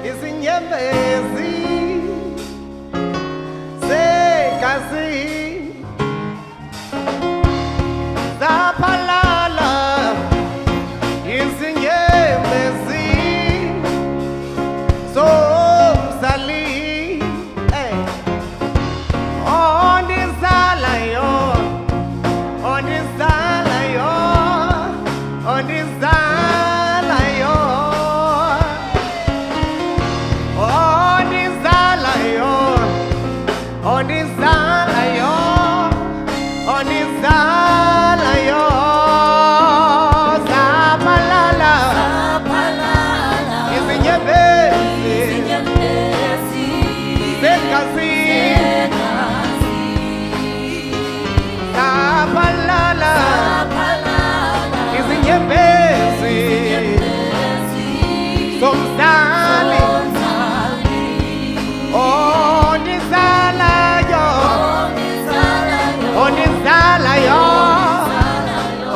izinyembezi zegazi zaphalala izinyembezi zomzali ondizalayo ondizalayo ondizalayo ondizalayo ondizalayo ondizalayo zaphalala izinyembezi zegazi zaphalala izinyembezi zomzali ondizalayo ondizalayo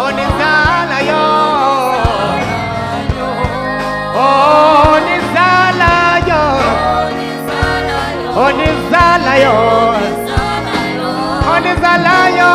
ondizalayo ondizalayo ondizalayo ondizalayo